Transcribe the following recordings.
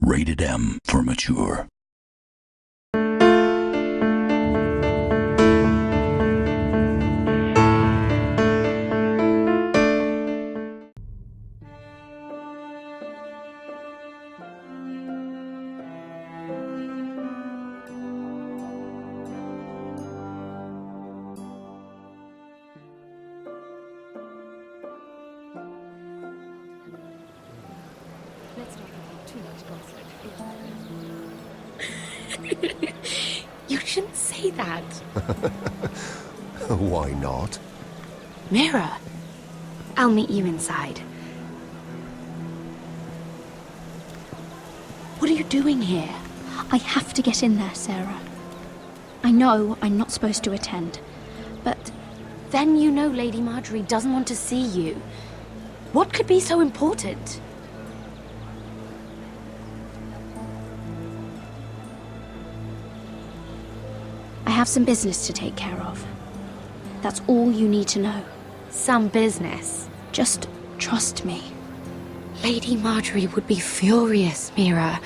Rated M for mature. You shouldn't say that. Why not? Mira, I'll meet you inside. What are you doing here? I have to get in there, Sarah. I know I'm not supposed to attend, but Then you know Lady Marjorie doesn't want to see you. What could be so important? I have some business to take care of. That's all you need to know. Some business. Just trust me. Lady Marjorie would be furious, Mira.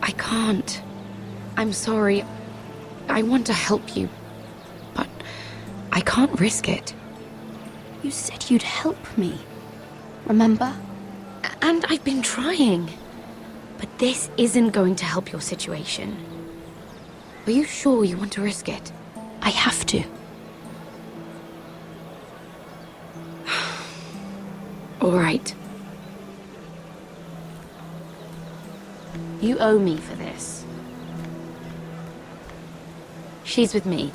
I can't. I'm sorry. I want to help you, but I can't risk it. You said you'd help me. Remember? And I've been trying. But this isn't going to help your situation. Are you sure you want to risk it? I have to. All right. You owe me for this. She's with me.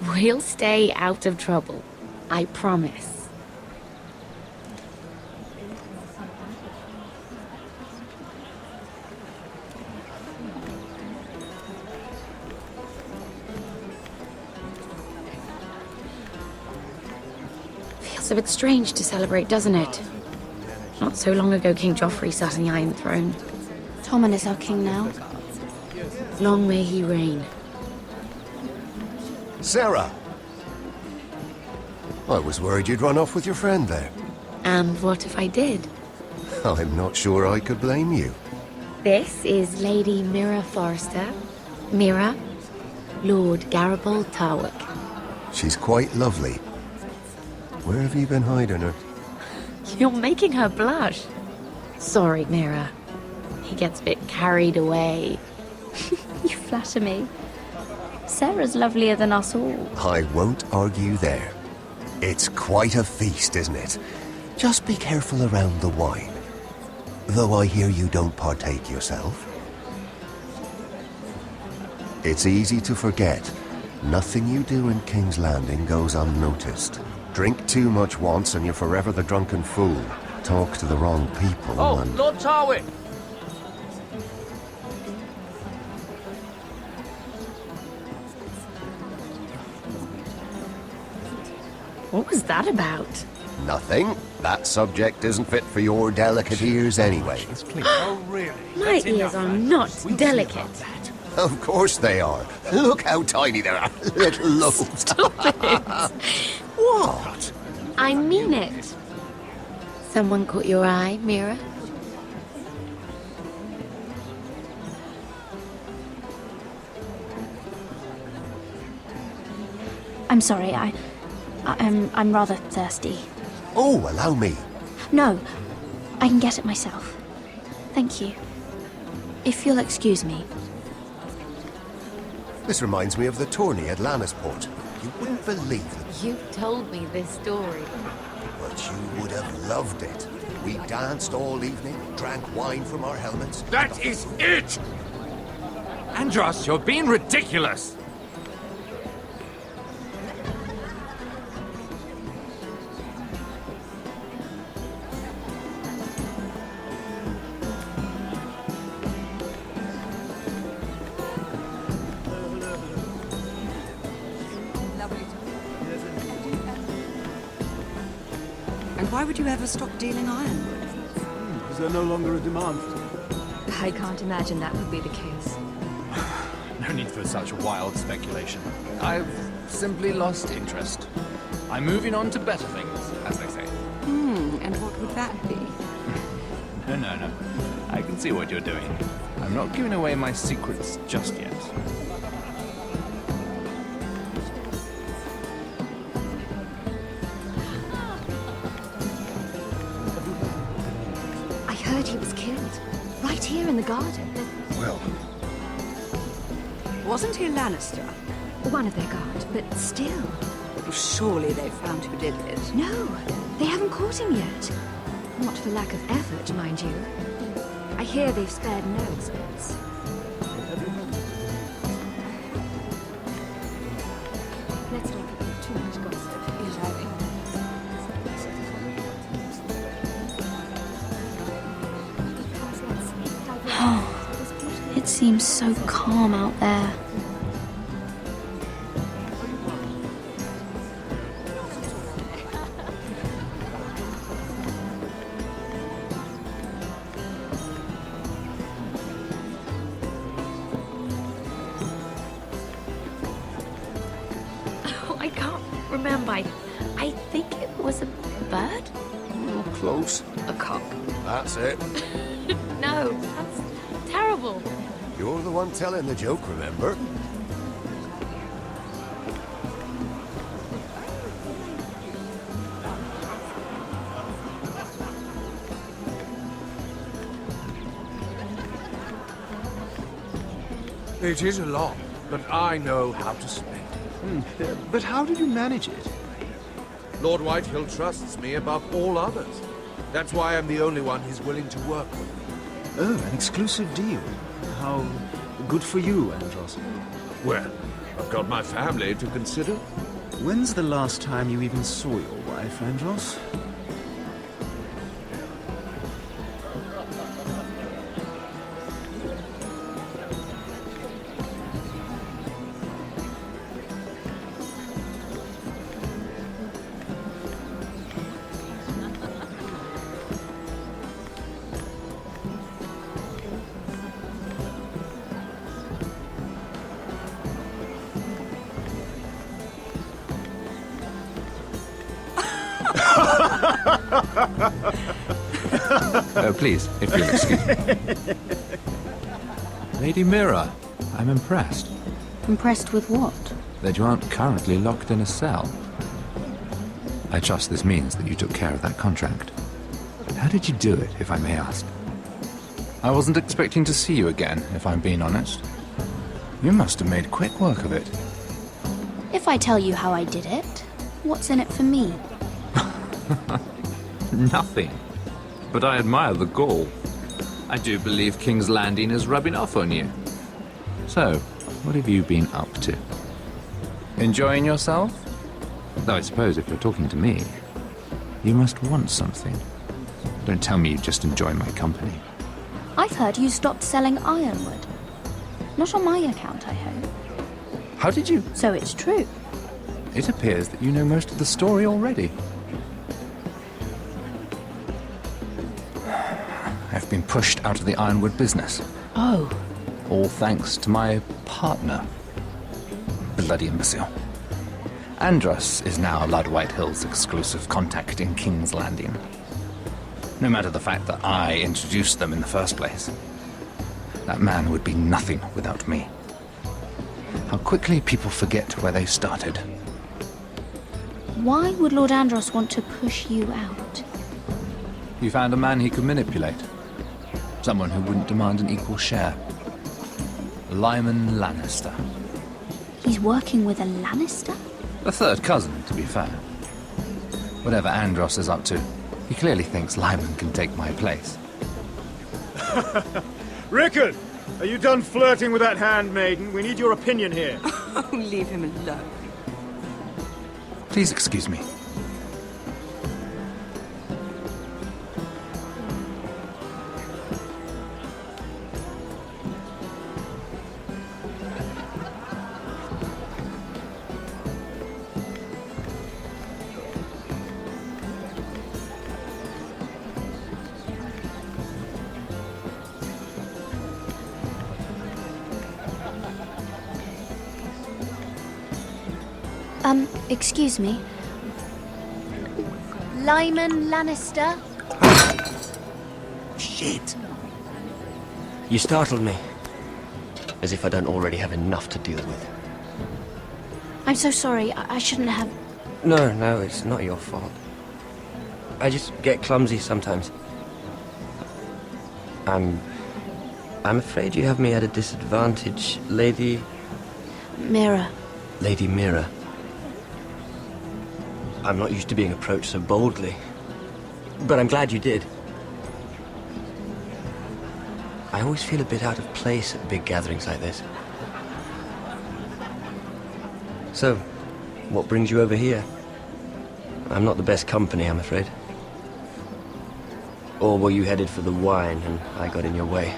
We'll stay out of trouble. I promise. Feels a bit strange to celebrate, doesn't it? Not so long ago, King Joffrey sat on the Iron Throne. Tommen is our king now. Long may he reign. Sarah! I was worried you'd run off with your friend there. And what if I did? I'm not sure I could blame you. This is Lady Mira Forrester. Mira, Lord Garibald Tarwick. She's quite lovely. Where have you been hiding her? You're making her blush. Sorry, Mira. He gets a bit carried away. You flatter me. Sarah's lovelier than us all. I won't argue there. It's quite a feast, isn't it? Just be careful around the wine. Though I hear you don't partake yourself. It's easy to forget. Nothing you do in King's Landing goes unnoticed. Drink too much once and you're forever the drunken fool. Talk to the wrong people and... Lord Tarwick! What was that about? Nothing. That subject isn't fit for your delicate ears anyway. Oh, really? My ears are not delicate. Of course they are. Look how tiny they are. Little lobes. Stop it. What? I mean it. Someone caught your eye, Mira? I'm sorry, I'm rather thirsty. Oh, allow me. No, I can get it myself. Thank you. If you'll excuse me. This reminds me of the tourney at Lannisport. You wouldn't believe it, You told me this story. but you would have loved it. We danced all evening, drank wine from our helmets. That is it! Andros, you're being ridiculous! And why would you ever stop dealing Ironwood? Is there no longer a demand for it? I can't imagine that would be the case. No need for such wild speculation. I've simply lost interest. I'm moving on to better things, as they say. And what would that be? No. I can see what you're doing. I'm not giving away my secrets just yet. I heard he was killed. Right here in the garden. Well, Wasn't he a Lannister? One of their guard, but still. Well, surely they found who did it. No, they haven't caught him yet. Not for lack of effort, mind you. I hear they've spared no expense. Let's not get too much gossip. It seems so calm out there. I can't remember. I think it was a bird? close. A cock. That's it. No, that's terrible. You're the one telling the joke, remember? It is a lot, but I know how to spend. But how did you manage it? Lord Whitehill trusts me above all others. That's why I'm the only one he's willing to work with. Oh, an exclusive deal. How good for you, Andros. Well, I've got my family to consider. When's the last time you even saw your wife, Andros? Please, if you'll excuse me. Lady Mira, I'm impressed Impressed with what? that you aren't currently locked in a cell. I trust this means that you took care of that contract. How did you do it, if I may ask? I wasn't expecting to see you again, if I'm being honest. You must have made quick work of it. If I tell you how I did it, what's in it for me? Nothing. But I admire the gall. I do believe King's Landing is rubbing off on you. So, what have you been up to? Enjoying yourself? Though I suppose if you're talking to me, you must want something. Don't tell me you just enjoy my company. I've heard you stopped selling Ironwood. Not on my account, I hope. How did you? So it's true. It appears that you know most of the story already. I've been pushed out of the Ironwood business. Oh. All thanks to my partner. Bloody imbecile. Andros is now Lord Whitehill's exclusive contact in King's Landing. No matter the fact that I introduced them in the first place. That man would be nothing without me. How quickly people forget where they started. Why would Lord Andros want to push you out? You found a man he could manipulate. Someone who wouldn't demand an equal share. Lyman Lannister. He's working with a Lannister? A third cousin, to be fair. Whatever Andros is up to, he clearly thinks Lyman can take my place. Rickard! Are you done flirting with that handmaiden? We need your opinion here. Oh, leave him alone. Please excuse me. Excuse me. Lyman Lannister? Shit! You startled me. As if I don't already have enough to deal with. I'm so sorry. I shouldn't have... No, it's not your fault. I just get clumsy sometimes. I'm afraid you have me at a disadvantage, Lady... Mira. Lady Mira. I'm not used to being approached so boldly. But I'm glad you did. I always feel a bit out of place at big gatherings like this. So, what brings you over here? I'm not the best company, I'm afraid. Or were you headed for the wine and I got in your way?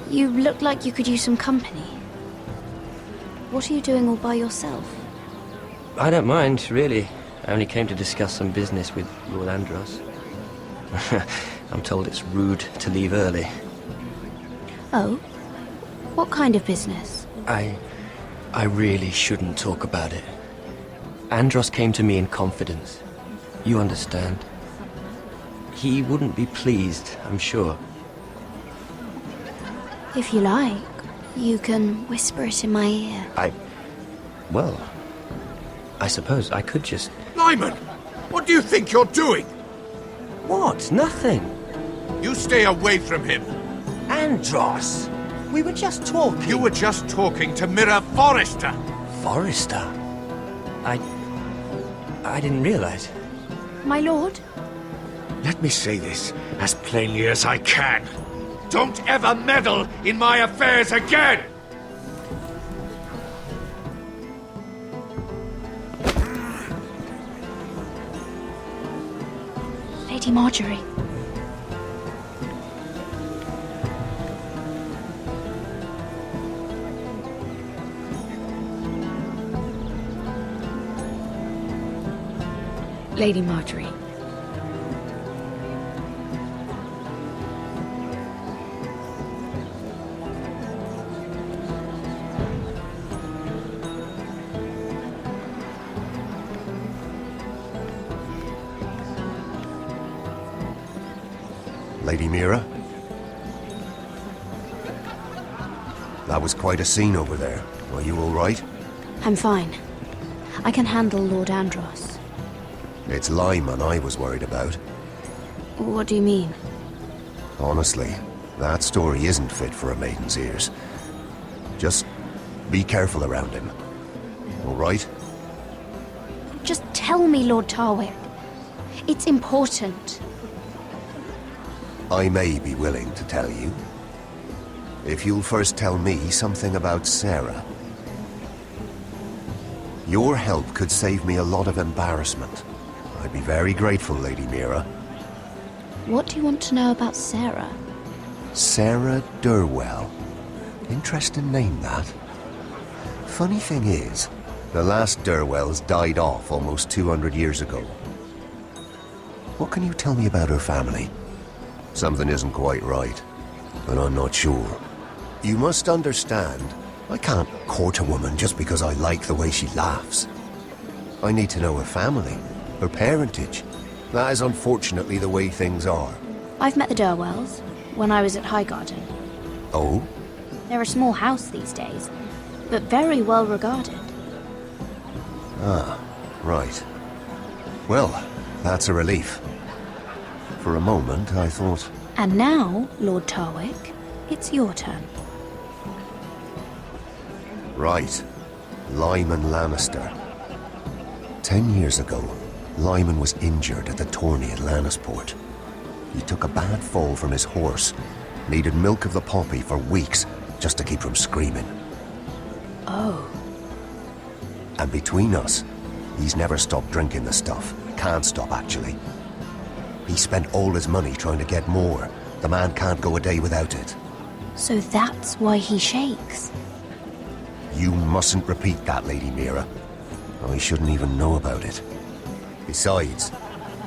You look like you could use some company. What are you doing all by yourself? I don't mind, really. I only came to discuss some business with Lord Andros. I'm told it's rude to leave early. Oh? What kind of business? I really shouldn't talk about it. Andros came to me in confidence. You understand? He wouldn't be pleased, I'm sure. If you like, you can whisper it in my ear. Well, I suppose I could just... Lyman! What do you think you're doing? What? Nothing. You stay away from him. Andros! We were just talking. You were just talking to Mira Forrester. Forrester? I didn't realize. My lord? Let me say this as plainly as I can. Don't ever meddle in my affairs again! Lady Marjorie. Lady Marjorie. Lady Mira? That was quite a scene over there. Are you all right? I'm fine. I can handle Lord Andros. It's Lyman I was worried about. What do you mean? Honestly, that story isn't fit for a maiden's ears. Just be careful around him. All right? Just tell me, Lord Tarwick. It's important. I may be willing to tell you. If you'll first tell me something about Sarah. Your help could save me a lot of embarrassment. I'd be very grateful, Lady Mira. What do you want to know about Sarah? Sarah Durwell. Interesting name, that. Funny thing is, the last Durwells died off almost 200 years ago. What can you tell me about her family? Something isn't quite right, but I'm not sure. You must understand, I can't court a woman just because I like the way she laughs. I need to know her family, her parentage. That is unfortunately the way things are. I've met the Durwells when I was at Highgarden. Oh? They're a small house these days, but very well regarded. Ah, right. Well, that's a relief. For a moment, I thought... And now, Lord Tarwick, it's your turn. Right. Lyman Lannister. 10 years ago, Lyman was injured at the tourney at Lannisport. He took a bad fall from his horse, needed milk of the poppy for weeks just to keep from screaming. Oh. And between us, he's never stopped drinking the stuff. Can't stop, actually. He spent all his money trying to get more. The man can't go a day without it. So that's why he shakes. You mustn't repeat that, Lady Mira. I shouldn't even know about it. Besides,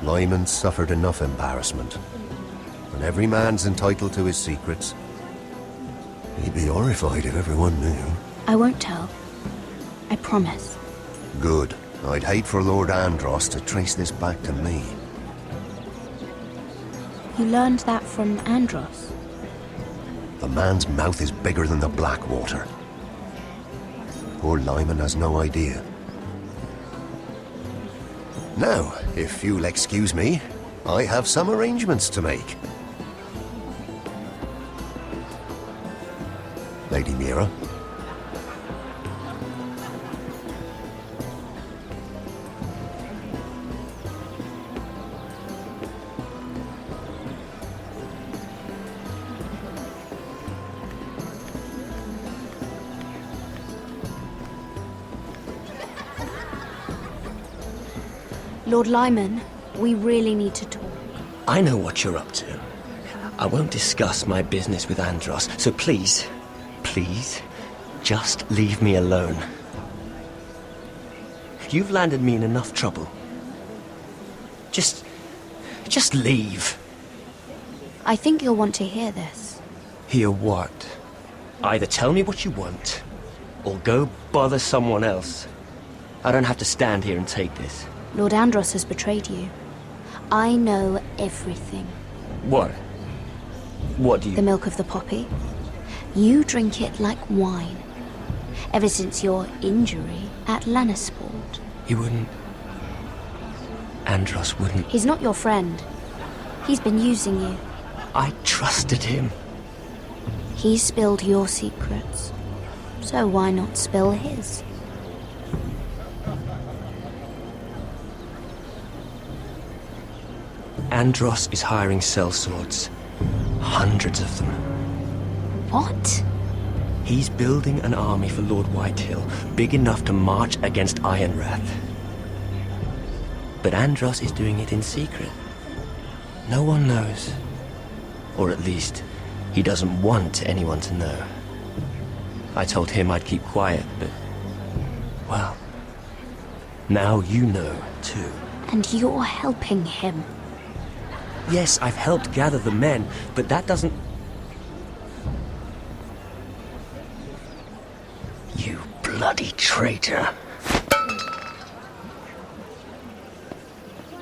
Lyman suffered enough embarrassment. And every man's entitled to his secrets. He'd be horrified if everyone knew. I won't tell. I promise. Good. I'd hate for Lord Andros to trace this back to me. You learned that from Andros? The man's mouth is bigger than the Blackwater. Poor Lyman has no idea. Now, if you'll excuse me, I have some arrangements to make. Lady Mira. Lord Lyman, we really need to talk. I know what you're up to. I won't discuss my business with Andros, so please, just leave me alone. You've landed me in enough trouble. Just leave. I think you'll want to hear this. Hear what? Either tell me what you want, or go bother someone else. I don't have to stand here and take this. Lord Andros has betrayed you. I know everything. What? What do you... The milk of the poppy. You drink it like wine. Ever since your injury at Lannisport. He wouldn't... Andros wouldn't... He's not your friend. He's been using you. I trusted him. He spilled your secrets. So why not spill his? Andros is hiring sellswords. Hundreds of them. What? He's building an army for Lord Whitehill, big enough to march against Ironrath. But Andros is doing it in secret. No one knows. Or at least, he doesn't want anyone to know. I told him I'd keep quiet, but... well... now you know, too. And you're helping him. Yes, I've helped gather the men, but that doesn't... You bloody traitor.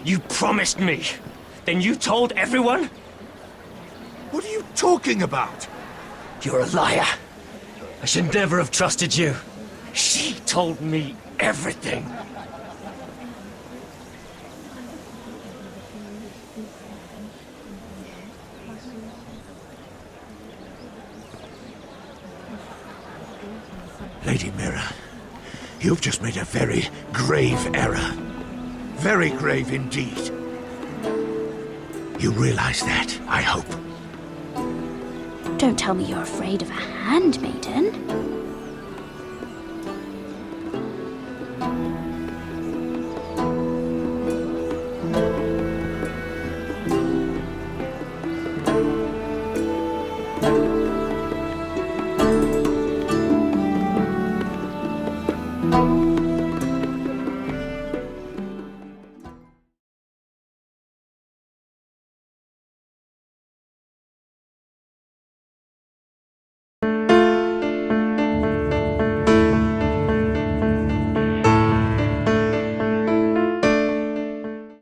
You promised me. Then you told everyone? What are you talking about? You're a liar. I should never have trusted you. She told me everything. Lady Mira, you've just made a very grave error. Very grave indeed. You realize that, I hope. Don't tell me you're afraid of a handmaiden.